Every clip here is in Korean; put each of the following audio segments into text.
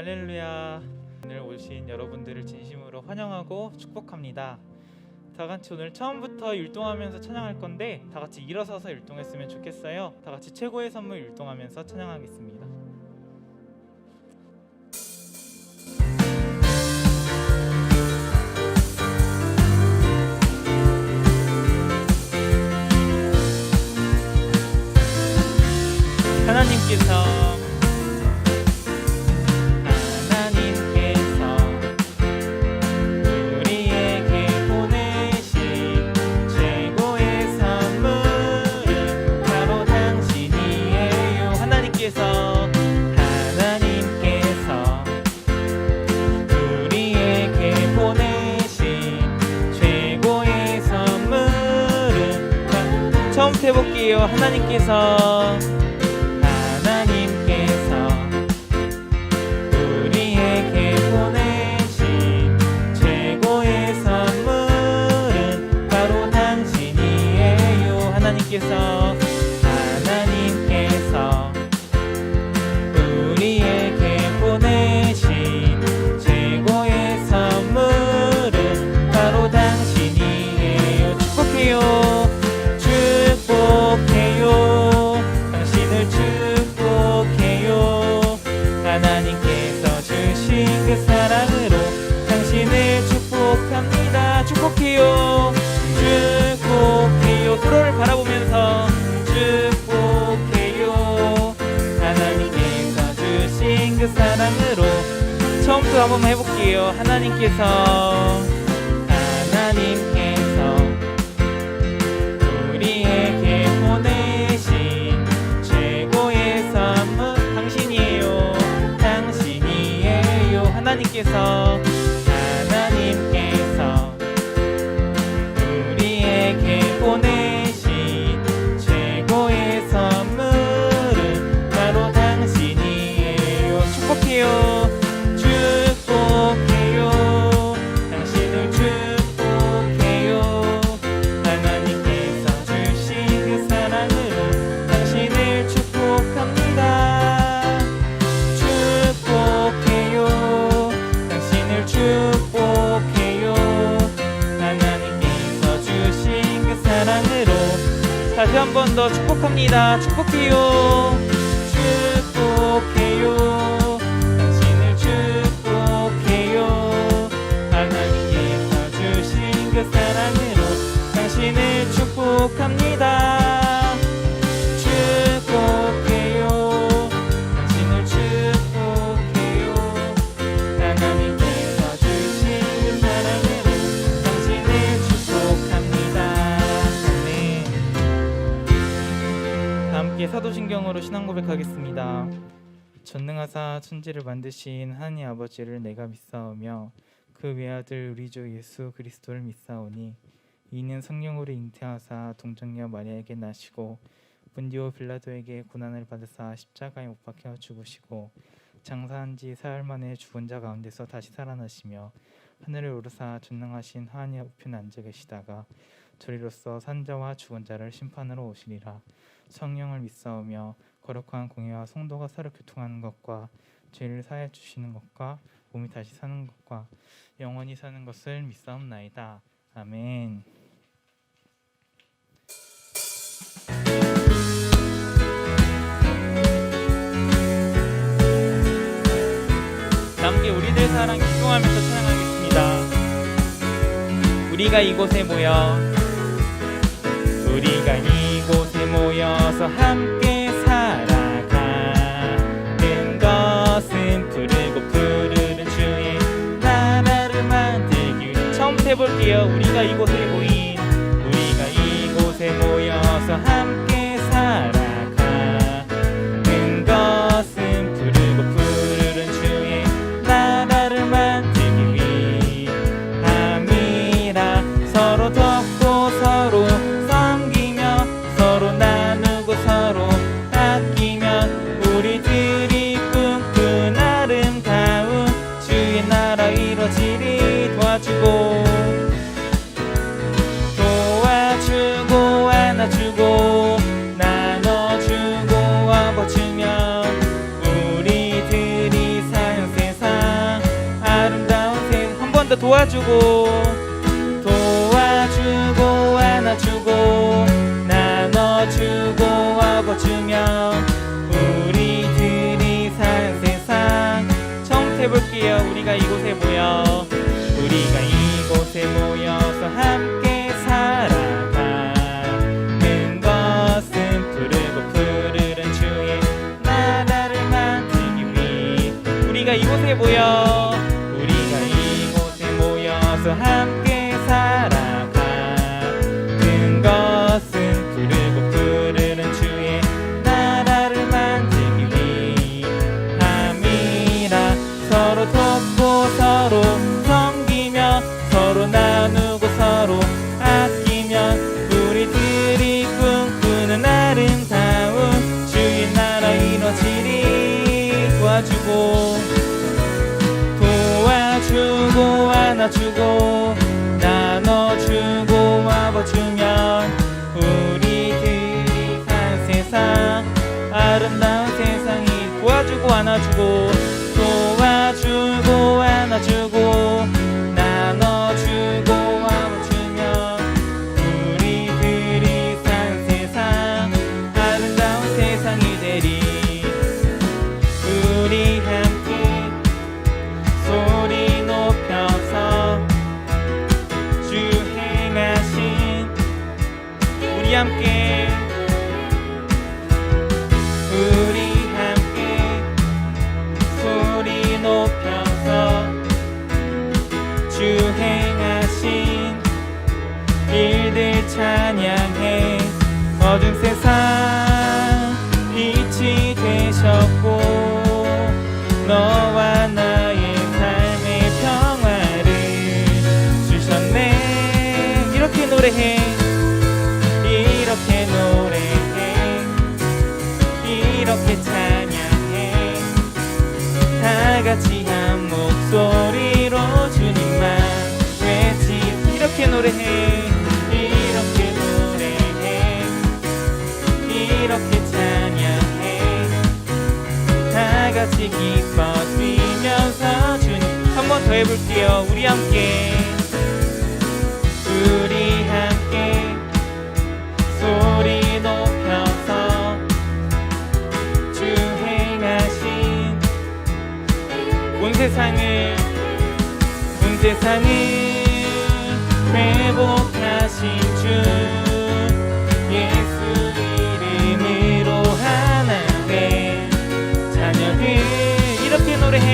할렐루야. 오늘 오신 여러분들을 진심으로 환영하고 축복합니다. 다 같이 오늘 처음부터 율동하면서 찬양할 건데 다 같이 일어서서 율동했으면 좋겠어요. 다 같이 최고의 선물 율동하면서 찬양하겠습니다. 하나님께서 우리에게 보내신 최고의 선물은 바로 당신이에요. 하나님께서 우리에게 보내신 최고의 선물은 처음부터 해볼게요. 하나님께서 우리에게 보내신 최고의 선물은 바로 당신이에요. 하나님께서 우리에게 보내신 최고의 선물은 바로 당신이에요. 축복해요. 당신을 축복해요. 하나님께서 주신 그 사랑으로 당신을 축복합니다. 축복해요. 서로를 바라보면서 축복해요. 하나님께서 주신 그 사랑으로 처음부터 한번 해볼게요. 하나님께서 우리에게 보내신 최고의 선물 당신이에요. 하나님께서 우리에게 보내신 최고의 선물은 바로 당신이에요. 축복해요. 당신을 축복해요. 하나님께서 주신 그 사랑으로 당신을 축복합니다. 축복해요. 하나님께서 주신 그 사랑으로 다시 한 번 더 축복합니다. 축복해요. 당신을 축복해요. 하나님께서 주신 그 사랑으로 당신을 축복합니다. 사도신경으로 신앙 고백하겠습니다. 전능하사 천지를 만드신 하나님 아버지를 내가 믿사오며 그 외아들 우리 주 예수 그리스도를 믿사오니 이는 성령으로 잉태하사 동정녀 마리아에게 나시고 본디오 빌라도에게 고난을 받으사 십자가에 못 박혀 죽으시고 장사한 지 사흘 만에 죽은 자 가운데서 다시 살아나시며 하늘에 오르사 전능하신 하나님 우편에 앉아 계시다가 저리로서 산자와 죽은 자를 심판으로 오시리라. 성령을 믿사오며 거룩한 공회와 성도가 서로 교통하는 것과 죄를 사하여 주시는 것과 몸이 다시 사는 것과 영원히 사는 것을 믿사옵나이다. 아멘. 함께 우리들 사랑 기도하면서 찬양하겠습니다. 우리가 이곳에 모여서 함께 살아가는 것은 부르는 주의 나라를 만들기 위해 처음부터 해볼게요. 우리가 이곳에 모여서 함께 살아가는 것은 부르는 주의 나라를 만들기 위함이라. 서로 돕고 서로 서로 나누고 서로 아끼면 우리들이 꿈꾼 아름다운 주의 나라 이루어지리. 도와주고 안아주고 도와주고 안아주고 나눠주고 업어주며 우리들이 사는 세상 처음부터 해볼게요. 우리가 이곳에 모여 우리가 이곳에 모여서 함께 살아가는 것은 푸르고 푸르른 주의 나라를 만들기 위해 우리가 이곳에 모여 우리가 이곳에 모여서 함께 살아가는 것은 푸르고 푸르른 주의 나라를 만들기 위함이라 서로 돕고 서로 섬기며 서로 나누고 서로 아끼며 우리들이 꿈꾸는 아름다운 주의 나라 이루어지리 도와주고 안아주고 나눠주고 업어주면 우리들이 산 세상 아름다운 세상이 도와주고 안아주고 도와주고 안아주고 나눠주고 업어주면 우리들이 산 세상 아름다운 세상이 되리 우리 함께 소리 높여서 주 행하신 우리 함께 소리 높여서 주 행하신 일들 찬양해 어두운 세상 빛이 되셨고 너와 나의 삶의 평화를 주셨네 이렇게 노래해 이렇게 노래해 이렇게 찬양해 다같이 한 목소리로 주님만 외치 이렇게 노래해 이렇게 노래해 이렇게 찬양해 다같이 기뻐 뛰면서 주님 한 번 더 해볼게요. 우리 함께 소리 높여서 주 행하신 온 세상을 회복하신 주 예수 이름으로 하나된 자녀들 이렇게 노래해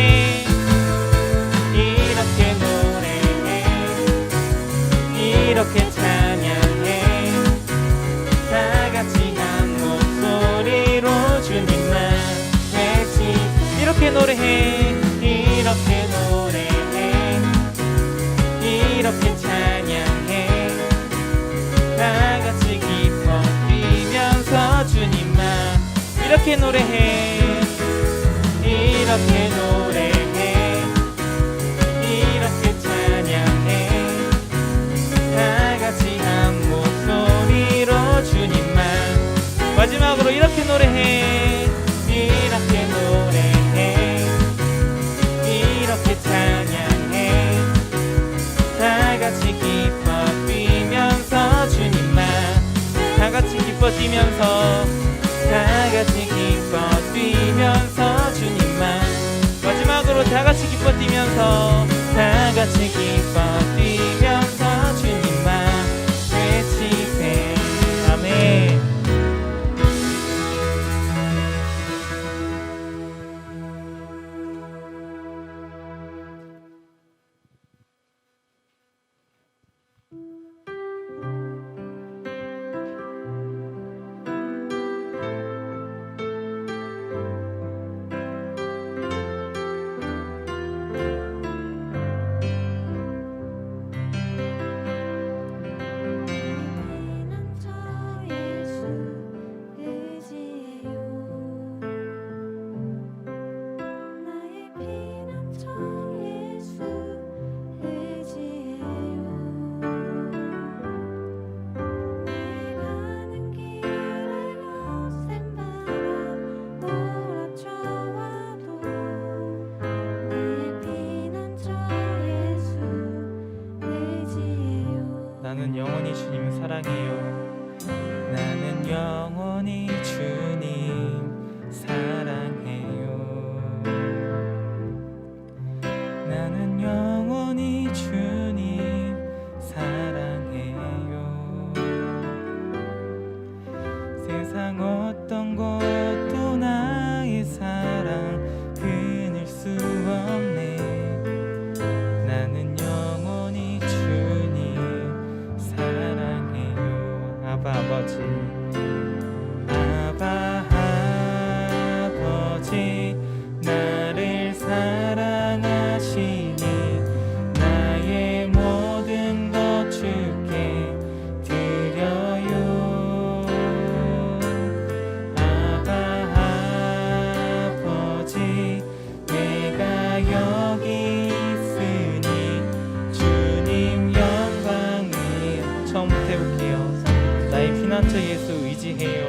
이렇게 노래해 이렇게 찬양해 다같이 한 목소리로 주님만 외치 이렇게 노래해 이렇게 노래해 이렇게 찬양해 다같이 기뻐 뛰면서 주님만 이렇게 노래해 이렇게 노래해 이렇게 찬양해 다같이 한 목소리로 주님만 마지막으로 이렇게 노래해 이렇게 노래해 이렇게 찬양해 다같이 기뻐 뛰면서 주님만 다같이 기뻐 뛰면서 다같이 기뻐 뛰면서 주님만 마지막으로 다같이 기뻐 뛰면서 다같이 기뻐 뛰면서 주님만 외치세 아멘. 사랑해요. 나는 영원히 주님 사랑해요. 나는 영원히 주님 사랑해요. 세상 어떤 것도 나의 사랑 끊을 수 없네. 나는 영원히 주님 사랑해요. 아바 아버지, 아바 아버지, 나를 사랑하시니 나의 모든 것 주께 드려요. 아바 아버지, 내가 여기 있으니 주님 영광이에요. 처음부터 해볼게요. 나의 피난처 예수 의지해요.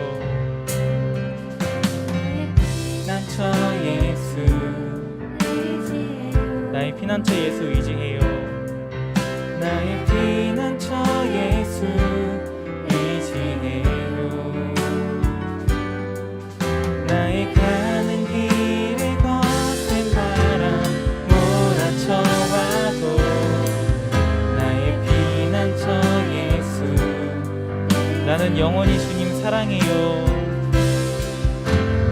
피난처 예수, 나의 피난처 예수 의지해요. 나의 피난처 예수 의지해요. 나의 가는 길에 거센 바람 몰아쳐와도 나의 피난처 예수, 나는 영원히 주님 사랑해요.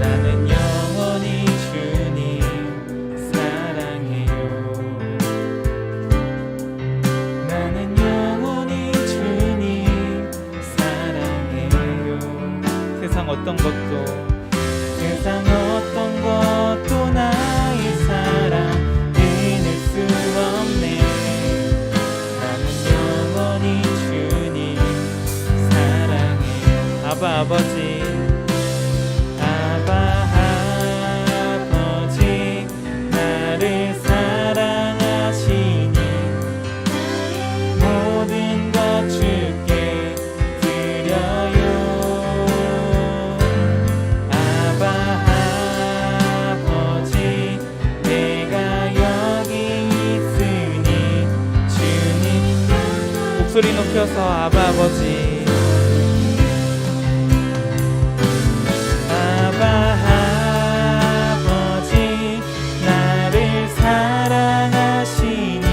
나는 영원히 주님 사랑해요. 나는 영원히 주님 사랑해요. 세상 어떤 것도 나의 사랑 끊을 수 없네. 나는 영원히 주님 사랑해요. 아바 아버지, 아바 아버지, 나를 사랑하시니 모든 것 주께 드려요. 아바 아버지, 내가 여기 있으니 주님. 목소리 높여서 아바 아버지, 아바 아버지, 나를 사랑하시니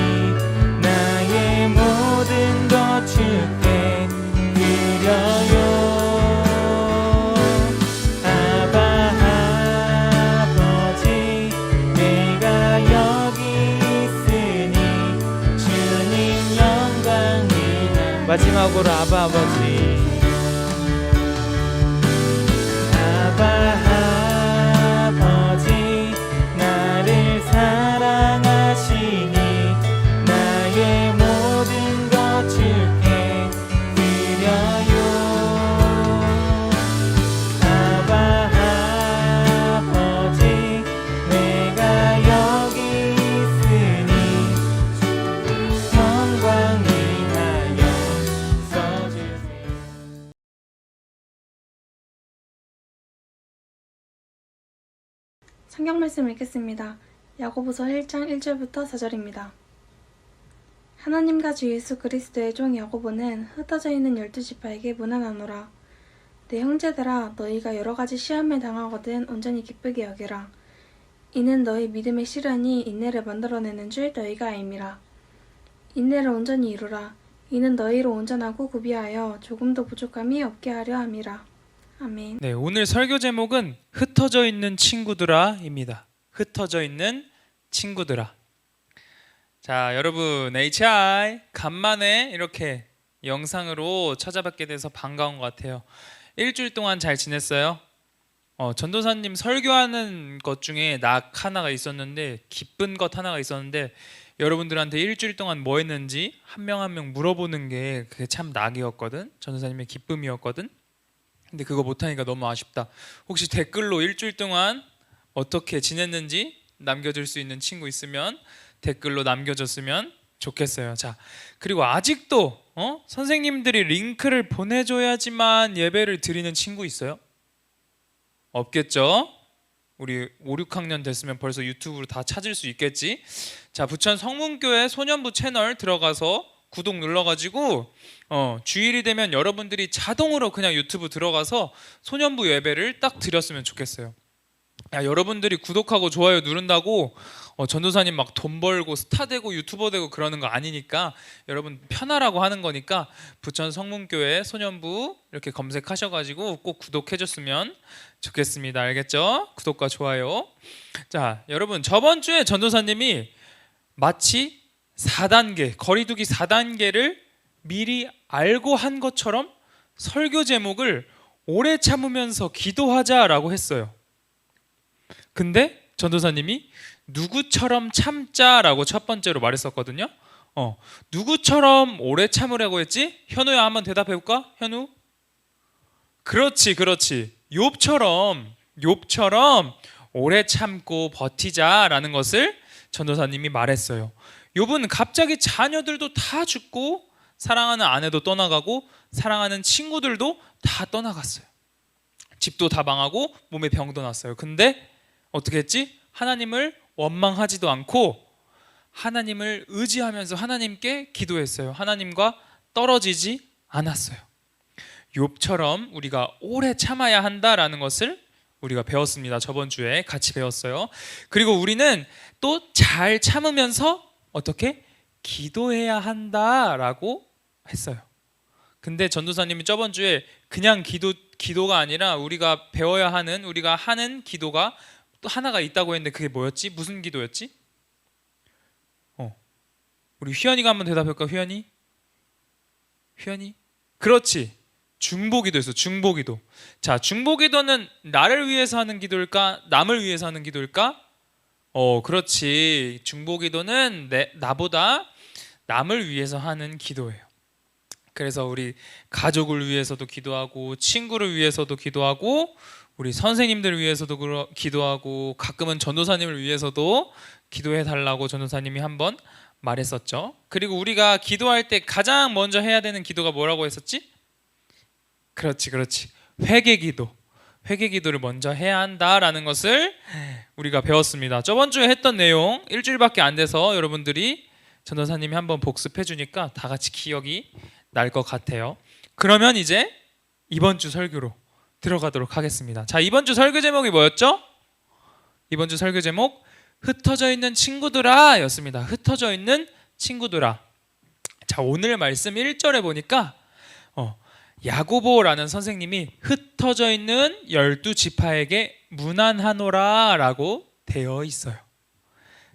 나의 모든 것 주께 드려요. 아바 아버지, 내가 여기 있으니 주님 영광이나. 마지막으로 아바 아버지, 아바 아버지, 나를 사랑하시니 나의 모든 것 주께 드려요. 아바 아버지, 내가 여기 있으니 영광이 하여 써주세요. 성경 말씀 읽겠습니다. 야고보서 1장 1절부터 4절입니다. 하나님과 주 예수 그리스도의 종 야고보는 흩어져 있는 12지파에게 문안하노라. 내 형제들아, 너희가 여러 가지 시험에 당하거든 온전히 기쁘게 여기라. 이는 너희 믿음의 시련이 인내를 만들어내는 줄 너희가 알미라. 인내를 온전히 이루라. 이는 너희로 온전하고 구비하여 조금도 부족함이 없게 하려 함이라. 아멘. 네, 오늘 설교 제목은 흩어져 있는 친구들아입니다. 흩어져 있는 친구들아. 자, 여러분 HI 간만에 이렇게 영상으로 찾아뵙게 돼서 반가운 것 같아요. 일주일 동안 잘 지냈어요? 전도사님 설교하는 것 중에 낙 하나가 있었는데, 기쁜 것 하나가 있었는데, 여러분들한테 일주일 동안 뭐 했는지 한 명 한 명 물어보는 게 그게 참 낙이었거든. 전도사님의 기쁨이었거든. 근데 그거 못하니까 너무 아쉽다. 혹시 댓글로 일주일 동안 어떻게 지냈는지 남겨줄 수 있는 친구 있으면 댓글로 남겨줬으면 좋겠어요. 자, 그리고 아직도 선생님들이 링크를 보내줘야지만 예배를 드리는 친구 있어요? 없겠죠? 우리 5, 6학년 됐으면 벌써 유튜브로 다 찾을 수 있겠지? 자, 부천 성문교회 소년부 채널 들어가서 구독 눌러가지고 주일이 되면 여러분들이 자동으로 그냥 유튜브 들어가서 소년부 예배를 딱 드렸으면 좋겠어요. 야, 여러분들이 구독하고 좋아요 누른다고 전도사님 막 돈 벌고 스타 되고 유튜버 되고 그러는 거 아니니까 여러분 편하라고 하는 거니까 부천 성문교회 소년부 이렇게 검색하셔가지고 꼭 구독해줬으면 좋겠습니다. 알겠죠? 구독과 좋아요. 자, 여러분 저번 주에 전도사님이 마치 4단계 거리두기 4단계를 미리 알고 한 것처럼 설교 제목을 오래 참으면서 기도하자라고 했어요. 근데 전도사님이 누구처럼 참자라고 첫 번째로 말했었거든요. 누구처럼 오래 참으라고 했지? 현우야 한번 대답해볼까? 현우? 그렇지. 욥처럼 오래 참고 버티자라는 것을 전도사님이 말했어요. 욥은 갑자기 자녀들도 다 죽고 사랑하는 아내도 떠나가고 사랑하는 친구들도 다 떠나갔어요. 집도 다 망하고 몸에 병도 났어요. 근데 어떻게 했지? 하나님을 원망하지도 않고 하나님을 의지하면서 하나님께 기도했어요. 하나님과 떨어지지 않았어요. 욥처럼 우리가 오래 참아야 한다라는 것을 우리가 배웠습니다. 저번 주에 같이 배웠어요. 그리고 우리는 또 잘 참으면서 어떻게 기도해야 한다라고 했어요. 근데 전도사님이 저번 주에 그냥 기도가 아니라 우리가 배워야 하는 우리가 하는 기도가 또 하나가 있다고 했는데 그게 뭐였지? 무슨 기도였지? 우리 휘연이가 한번 대답할까? 휘연이? 그렇지. 중보기도였어. 중보기도. 자, 중보기도는 나를 위해서 하는 기도일까? 남을 위해서 하는 기도일까? 그렇지. 중보기도는 나보다 남을 위해서 하는 기도예요. 그래서 우리 가족을 위해서도 기도하고 친구를 위해서도 기도하고 우리 선생님들을 위해서도 기도하고 가끔은 전도사님을 위해서도 기도해 달라고 전도사님이 한번 말했었죠. 그리고 우리가 기도할 때 가장 먼저 해야 되는 기도가 뭐라고 했었지? 그렇지. 회개기도를 먼저 해야 한다라는 것을 우리가 배웠습니다. 저번 주에 했던 내용 일주일밖에 안 돼서 여러분들이 전도사님이 한번 복습해 주니까 다 같이 기억이 날 것 같아요. 그러면 이제 이번 주 설교로 들어가도록 하겠습니다. 자, 이번 주 설교 제목이 뭐였죠? 이번 주 설교 제목 흩어져 있는 친구들아 였습니다. 흩어져 있는 친구들아. 자, 오늘 말씀 1절에 보니까 야고보라는 선생님이 흩어져 있는 12지파에게 문안하노라 라고 되어 있어요.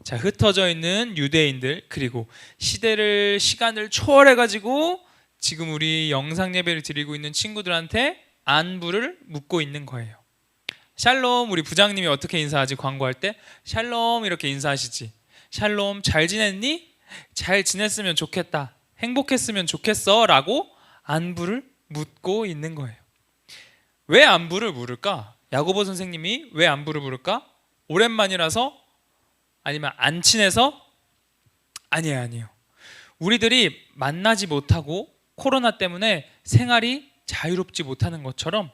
자, 흩어져 있는 유대인들 그리고 시간을 초월해 가지고 지금 우리 영상 예배를 드리고 있는 친구들한테 안부를 묻고 있는 거예요. 샬롬. 우리 부장님이 어떻게 인사하지? 광고할 때 샬롬 이렇게 인사하시지. 샬롬, 잘 지냈니? 잘 지냈으면 좋겠다. 행복했으면 좋겠어 라고 안부를 묻고 있는 거예요. 왜 안부를 물을까? 야고보 선생님이 왜 안부를 물을까? 오랜만이라서? 아니면 안 친해서? 아니에요. 우리들이 만나지 못하고 코로나 때문에 생활이 자유롭지 못하는 것처럼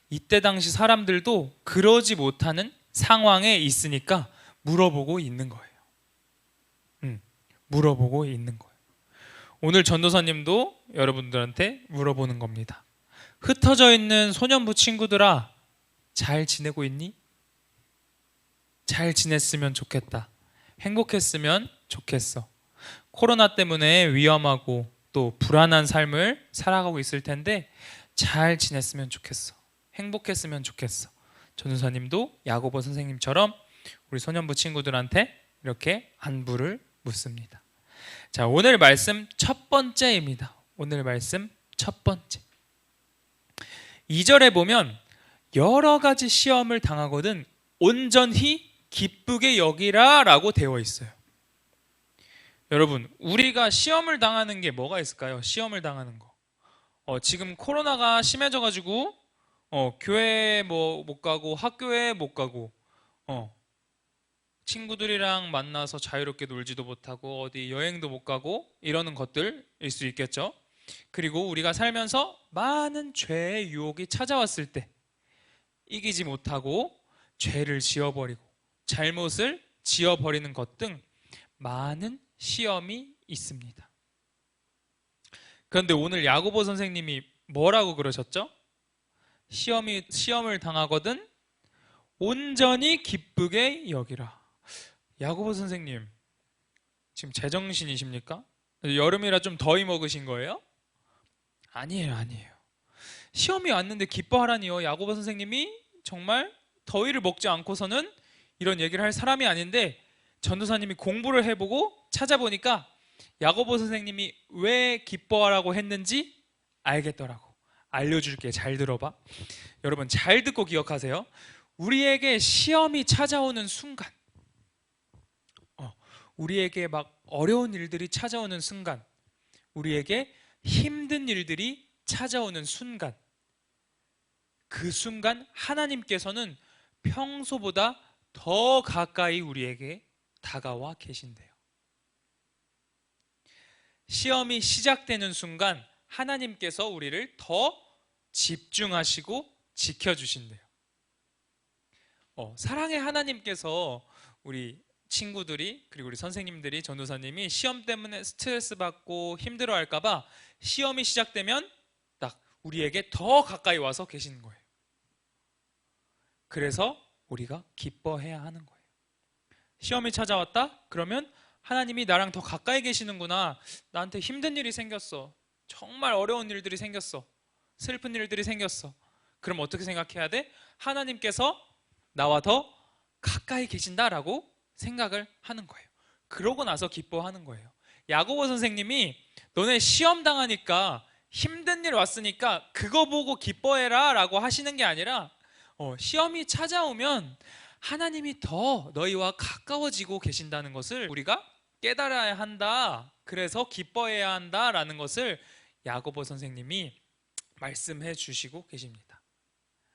이때 당시 사람들도 그러지 못하는 상황에 있으니까 물어보고 있는 거예요. 물어보고 있는 거예요. 오늘 전도사님도 여러분들한테 물어보는 겁니다. 흩어져 있는 소년부 친구들아, 잘 지내고 있니? 잘 지냈으면 좋겠다. 행복했으면 좋겠어. 코로나 때문에 위험하고 또 불안한 삶을 살아가고 있을 텐데 잘 지냈으면 좋겠어. 행복했으면 좋겠어. 전도사님도 야고보 선생님처럼 우리 소년부 친구들한테 이렇게 안부를 묻습니다. 자, 오늘 말씀 첫 번째입니다. 오늘 말씀 첫 번째. 2절에 보면 여러 가지 시험을 당하거든 온전히 기쁘게 여기라 라고 되어 있어요. 여러분, 우리가 시험을 당하는 게 뭐가 있을까요? 시험을 당하는 거. 지금 코로나가 심해져가지고 교회에 못 가고 학교에 못 가고 친구들이랑 만나서 자유롭게 놀지도 못하고 어디 여행도 못 가고 이러는 것들일 수 있겠죠. 그리고 우리가 살면서 많은 죄의 유혹이 찾아왔을 때 이기지 못하고 죄를 지어버리고 잘못을 지어버리는 것 등 많은 시험이 있습니다. 그런데 오늘 야고보 선생님이 뭐라고 그러셨죠? 시험을 당하거든 온전히 기쁘게 여기라. 야고보 선생님 지금 제정신이십니까? 여름이라 좀 더위 먹으신 거예요? 아니에요, 아니에요. 시험이 왔는데 기뻐하라니요. 야고보 선생님이 정말 더위를 먹지 않고서는 이런 얘기를 할 사람이 아닌데, 전도사님이 공부를 해보고 찾아보니까 야고보 선생님이 왜 기뻐하라고 했는지 알겠더라고. 알려줄게. 잘 들어봐. 여러분 잘 듣고 기억하세요. 우리에게 시험이 찾아오는 순간, 우리에게 막 어려운 일들이 찾아오는 순간, 우리에게 힘든 일들이 찾아오는 순간, 그 순간 하나님께서는 평소보다 더 가까이 우리에게 다가와 계신대요. 시험이 시작되는 순간 하나님께서 우리를 더 집중하시고 지켜주신대요. 사랑의 하나님께서 우리 친구들이, 그리고 우리 선생님들이, 전도사님이 시험 때문에 스트레스 받고 힘들어 할까봐 시험이 시작되면 딱 우리에게 더 가까이 와서 계시는 거예요. 그래서 우리가 기뻐해야 하는 거예요. 시험이 찾아왔다? 그러면 하나님이 나랑 더 가까이 계시는구나. 나한테 힘든 일이 생겼어. 정말 어려운 일들이 생겼어. 슬픈 일들이 생겼어. 그럼 어떻게 생각해야 돼? 하나님께서 나와 더 가까이 계신다라고 생각을 하는 거예요. 그러고 나서 기뻐하는 거예요. 야고보 선생님이 너네 시험 당하니까 힘든 일 왔으니까 그거 보고 기뻐해라 라고 하시는 게 아니라, 시험이 찾아오면 하나님이 더 너희와 가까워지고 계신다는 것을 우리가 깨달아야 한다. 그래서 기뻐해야 한다라는 것을 야고보 선생님이 말씀해 주시고 계십니다.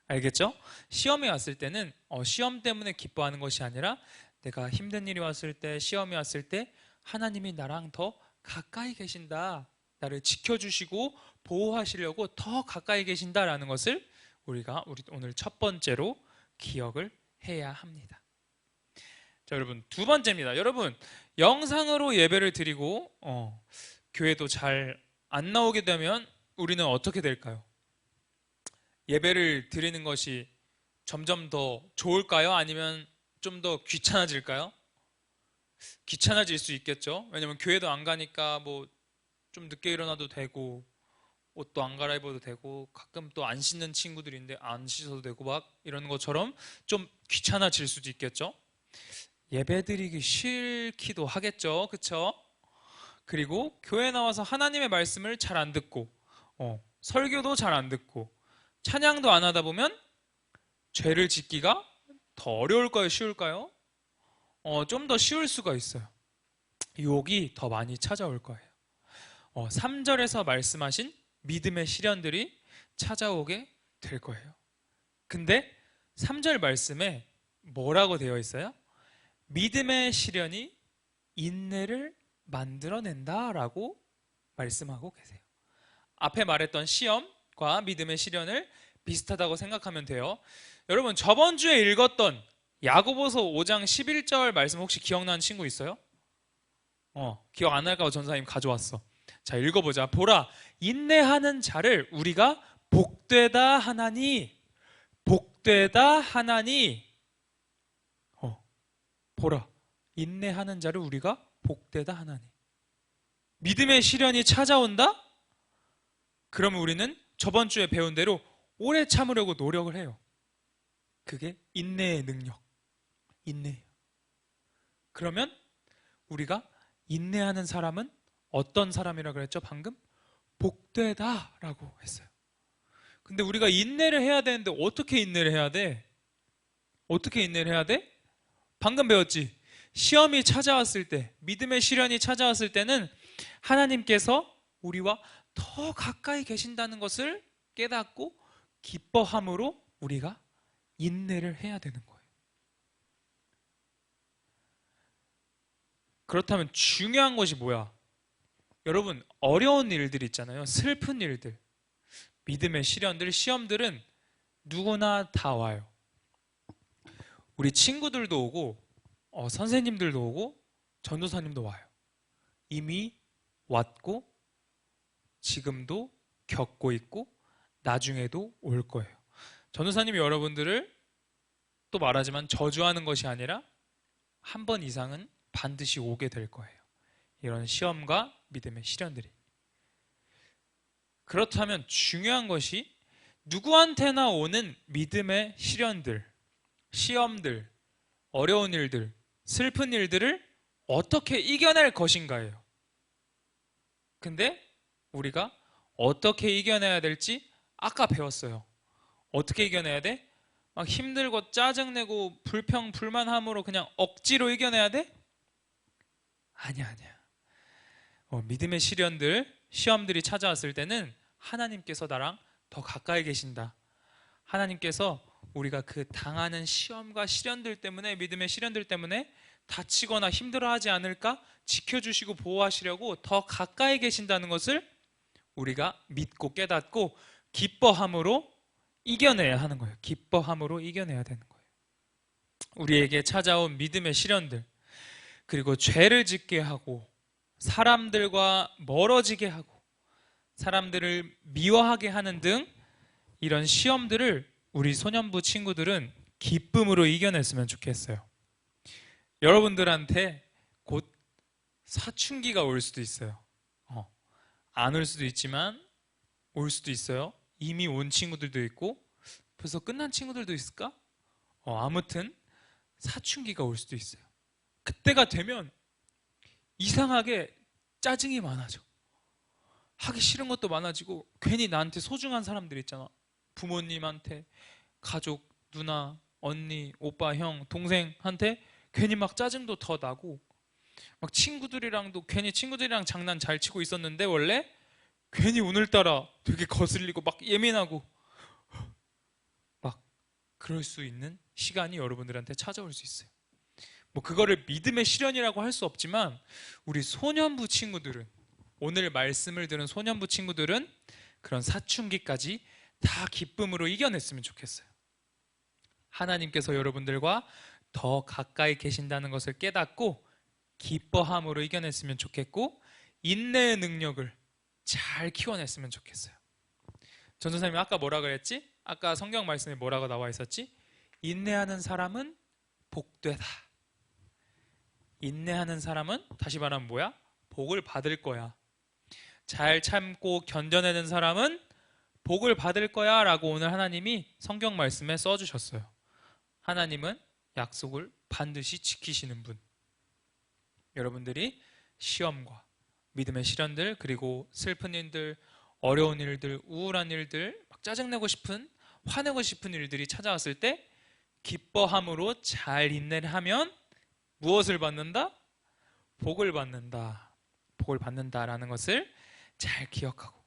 알겠죠? 시험이 왔을 때는 시험 때문에 기뻐하는 것이 아니라, 내가 힘든 일이 왔을 때, 시험이 왔을 때 하나님이 나랑 더 가까이 계신다, 나를 지켜주시고 보호하시려고 더 가까이 계신다라는 것을 우리가 오늘 첫 번째로 기억을 해야 합니다. 자, 여러분 두 번째입니다. 여러분 영상으로 예배를 드리고 교회도 잘 안 나오게 되면 우리는 어떻게 될까요? 예배를 드리는 것이 점점 더 좋을까요? 아니면 좀 더 귀찮아질까요? 귀찮아질 수 있겠죠. 왜냐면 교회도 안 가니까 뭐 좀 늦게 일어나도 되고, 옷도 안 갈아입어도 되고, 가끔 또 안 씻는 친구들인데 안 씻어도 되고, 막 이런 것처럼 좀 귀찮아질 수도 있겠죠. 예배드리기 싫기도 하겠죠. 그쵸? 그리고 교회 나와서 하나님의 말씀을 잘 안 듣고, 설교도 잘 안 듣고, 찬양도 안 하다 보면 죄를 짓기가 더 어려울까요? 쉬울까요? 좀 더 쉬울 수가 있어요. 유혹이 더 많이 찾아올 거예요. 3절에서 말씀하신 믿음의 시련들이 찾아오게 될 거예요. 근데 3절 말씀에 뭐라고 되어 있어요? 믿음의 시련이 인내를 만들어낸다라고 말씀하고 계세요. 앞에 말했던 시험과 믿음의 시련을 비슷하다고 생각하면 돼요. 여러분 저번 주에 읽었던 야고보서 5장 11절 말씀 혹시 기억나는 친구 있어요? 기억 안 날까 봐 전사님 가져왔어. 자, 읽어보자. 보라, 인내하는 자를 우리가 복되다 하나니, 복되다 하나니. 보라, 인내하는 자를 우리가 복되다 하나니. 믿음의 시련이 찾아온다? 그러면 우리는 저번 주에 배운 대로 오래 참으려고 노력을 해요. 그게 인내의 능력, 인내예요. 그러면 우리가 인내하는 사람은 어떤 사람이라고 그랬죠? 방금? 복되다라고 했어요. 근데 우리가 인내를 해야 되는데 어떻게 인내를 해야 돼? 어떻게 인내를 해야 돼? 방금 배웠지? 시험이 찾아왔을 때, 믿음의 시련이 찾아왔을 때는 하나님께서 우리와 더 가까이 계신다는 것을 깨닫고 기뻐함으로 우리가 인내를 해야 되는 거예요. 그렇다면 중요한 것이 뭐야? 여러분 어려운 일들 있잖아요. 슬픈 일들, 믿음의 시련들, 시험들은 누구나 다 와요. 우리 친구들도 오고 선생님들도 오고 전도사님도 와요. 이미 왔고 지금도 겪고 있고 나중에도 올 거예요. 전도사님이 여러분들을 또 말하지만 저주하는 것이 아니라 한 번 이상은 반드시 오게 될 거예요. 이런 시험과 믿음의 시련들이. 그렇다면 중요한 것이 누구한테나 오는 믿음의 시련들, 시험들, 어려운 일들, 슬픈 일들을 어떻게 이겨낼 것인가예요. 근데 우리가 어떻게 이겨내야 될지 아까 배웠어요. 어떻게 이겨내야 돼? 막 힘들고 짜증내고 불평, 불만함으로 그냥 억지로 이겨내야 돼? 아니야. 믿음의 시련들, 시험들이 찾아왔을 때는 하나님께서 나랑 더 가까이 계신다. 하나님께서 우리가 그 당하는 시험과 시련들 때문에, 믿음의 시련들 때문에 다치거나 힘들어하지 않을까 지켜주시고 보호하시려고 더 가까이 계신다는 것을 우리가 믿고 깨닫고 기뻐함으로 이겨내야 하는 거예요. 기뻐함으로 이겨내야 되는 거예요. 우리에게 찾아온 믿음의 시련들, 그리고 죄를 짓게 하고 사람들과 멀어지게 하고 사람들을 미워하게 하는 등 이런 시험들을 우리 소년부 친구들은 기쁨으로 이겨냈으면 좋겠어요. 여러분들한테 곧 사춘기가 올 수도 있어요. 안 올 수도 있지만 올 수도 있어요. 이미 온 친구들도 있고 벌써 끝난 친구들도 있을까? 아무튼 사춘기가 올 수도 있어요. 그때가 되면 이상하게 짜증이 많아져. 하기 싫은 것도 많아지고 괜히 나한테 소중한 사람들 있잖아. 부모님한테, 가족, 누나, 언니, 오빠, 형, 동생한테 괜히 막 짜증도 더 나고 막 친구들이랑도 괜히 친구들이랑 장난 잘 치고 있었는데 원래 괜히 오늘따라 되게 거슬리고 막 예민하고 막 그럴 수 있는 시간이 여러분들한테 찾아올 수 있어요. 뭐 그거를 믿음의 시련이라고 할 수 없지만 우리 소년부 친구들은, 오늘 말씀을 들은 소년부 친구들은 그런 사춘기까지 다 기쁨으로 이겨냈으면 좋겠어요. 하나님께서 여러분들과 더 가까이 계신다는 것을 깨닫고 기뻐함으로 이겨냈으면 좋겠고 인내의 능력을 잘 키워냈으면 좋겠어요. 전도사님이 아까 뭐라 그랬지? 아까 성경 말씀에 뭐라고 나와 있었지? 인내하는 사람은 복되다. 인내하는 사람은 다시 말하면 뭐야? 복을 받을 거야. 잘 참고 견뎌내는 사람은 복을 받을 거야 라고 오늘 하나님이 성경 말씀에 써주셨어요. 하나님은 약속을 반드시 지키시는 분. 여러분들이 시험과 믿음의 시련들, 그리고 슬픈 일들, 어려운 일들, 우울한 일들, 막 짜증내고 싶은, 화내고 싶은 일들이 찾아왔을 때 기뻐함으로 잘 인내를 하면 무엇을 받는다? 복을 받는다. 복을 받는다라는 것을 잘 기억하고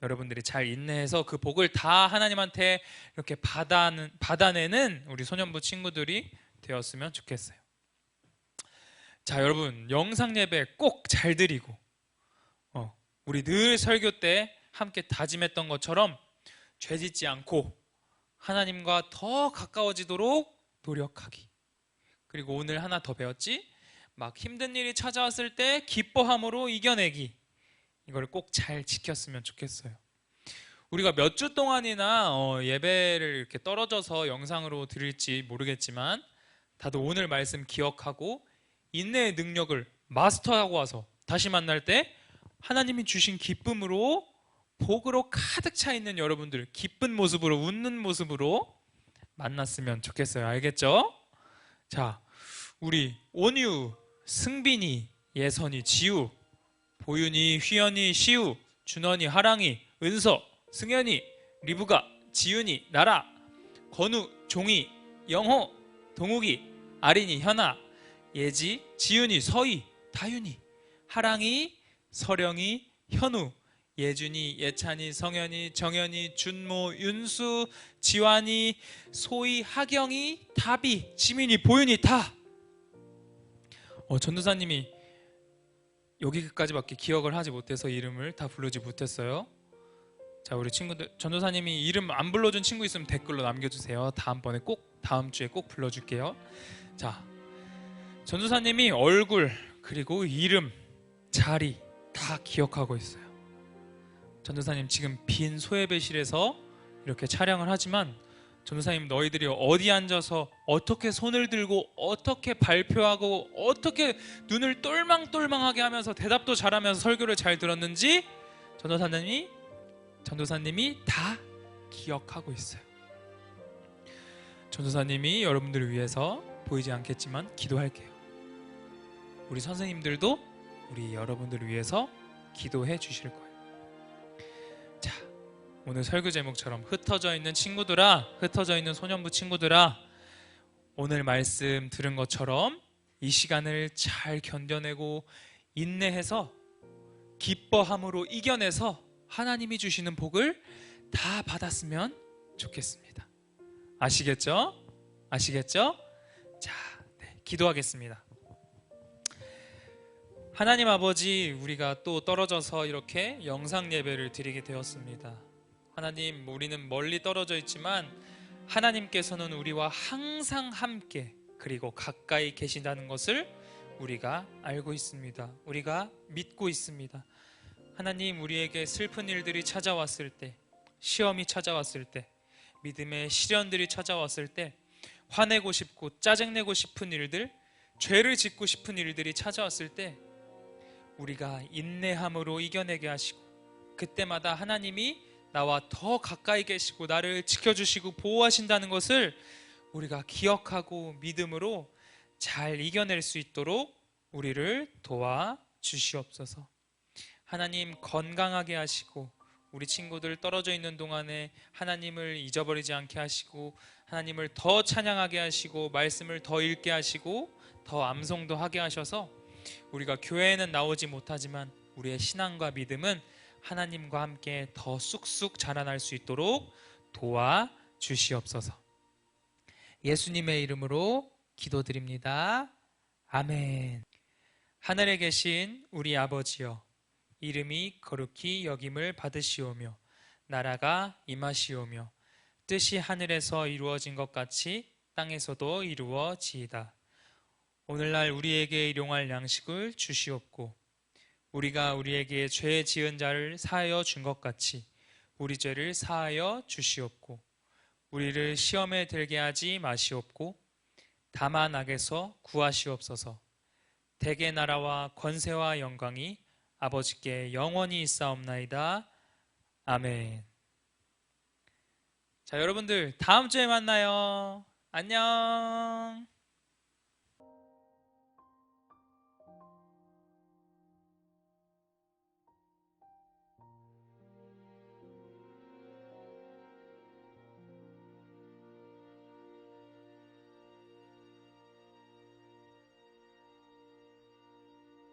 여러분들이 잘 인내해서 그 복을 다 하나님한테 이렇게 받아내는 우리 소년부 친구들이 되었으면 좋겠어요. 자, 여러분 영상 예배 꼭 잘 드리고 우리 늘 설교 때 함께 다짐했던 것처럼 죄 짓지 않고 하나님과 더 가까워지도록 노력하기. 그리고 오늘 하나 더 배웠지? 막 힘든 일이 찾아왔을 때 기뻐함으로 이겨내기. 이걸 꼭 잘 지켰으면 좋겠어요. 우리가 몇 주 동안이나 예배를 이렇게 떨어져서 영상으로 드릴지 모르겠지만 다들 오늘 말씀 기억하고 인내의 능력을 마스터하고 와서 다시 만날 때 하나님이 주신 기쁨으로, 복으로 가득 차 있는 여러분들, 기쁜 모습으로, 웃는 모습으로 만났으면 좋겠어요. 알겠죠? 자, 우리 온유, 승빈이, 예선이, 지우, 보윤이, 휘연이, 시우, 준원이, 하랑이, 은서, 승현이, 리브가, 지윤이, 나라, 건우, 종이, 영호, 동욱이, 아린이, 현아, 예지, 지윤이, 서희, 다윤이, 하랑이, 서령이, 현우, 예준이, 예찬이, 성현이, 정현이, 준모, 윤수, 지환이, 소희, 하경이, 다비, 지민이, 보윤이 다 전도사님이 여기까지밖에 기억을 하지 못해서 이름을 다 부르지 못했어요. 자, 우리 친구들, 전도사님이 이름 안 불러준 친구 있으면 댓글로 남겨주세요. 다음번에 꼭, 다음 주에 꼭 불러줄게요. 자, 전도사님이 얼굴, 그리고 이름, 자리 다 기억하고 있어요. 전도사님 지금 빈 소예배실에서 이렇게 촬영을 하지만 전도사님 너희들이 어디 앉아서 어떻게 손을 들고 어떻게 발표하고 어떻게 눈을 똘망똘망하게 하면서 대답도 잘하면서 설교를 잘 들었는지 전도사님이 다 기억하고 있어요. 전도사님이 여러분들을 위해서 보이지 않겠지만 기도할게요. 우리 선생님들도 우리 여러분들을 위해서 기도해 주실 거예요. 자, 오늘 설교 제목처럼 흩어져 있는 친구들아, 흩어져 있는 소년부 친구들아, 오늘 말씀 들은 것처럼 이 시간을 잘 견뎌내고 인내해서 기뻐함으로 이겨내서 하나님이 주시는 복을 다 받았으면 좋겠습니다. 아시겠죠? 아시겠죠? 자, 네, 기도하겠습니다. 하나님 아버지, 우리가 또 떨어져서 이렇게 영상 예배를 드리게 되었습니다. 하나님, 우리는 멀리 떨어져 있지만 하나님께서는 우리와 항상 함께 그리고 가까이 계신다는 것을 우리가 알고 있습니다. 우리가 믿고 있습니다. 하나님, 우리에게 슬픈 일들이 찾아왔을 때, 시험이 찾아왔을 때, 믿음의 시련들이 찾아왔을 때, 화내고 싶고 짜증내고 싶은 일들, 죄를 짓고 싶은 일들이 찾아왔을 때 우리가 인내함으로 이겨내게 하시고, 그때마다 하나님이 나와 더 가까이 계시고 나를 지켜주시고 보호하신다는 것을 우리가 기억하고 믿음으로 잘 이겨낼 수 있도록 우리를 도와주시옵소서. 하나님, 건강하게 하시고 우리 친구들 떨어져 있는 동안에 하나님을 잊어버리지 않게 하시고 하나님을 더 찬양하게 하시고 말씀을 더 읽게 하시고 더 암송도 하게 하셔서 우리가 교회에는 나오지 못하지만 우리의 신앙과 믿음은 하나님과 함께 더 쑥쑥 자라날 수 있도록 도와주시옵소서. 예수님의 이름으로 기도드립니다. 아멘. 하늘에 계신 우리 아버지여, 이름이 거룩히 여김을 받으시오며 나라가 임하시오며 뜻이 하늘에서 이루어진 것 같이 땅에서도 이루어지이다. 오늘날 우리에게 일용할 양식을 주시옵고 우리가 우리에게 죄 지은 자를 사하여 준 것 같이 우리 죄를 사하여 주시옵고 우리를 시험에 들게 하지 마시옵고 다만 악에서 구하시옵소서. 대개 나라와 권세와 영광이 아버지께 영원히 있사옵나이다. 아멘. 자, 여러분들 다음 주에 만나요. 안녕.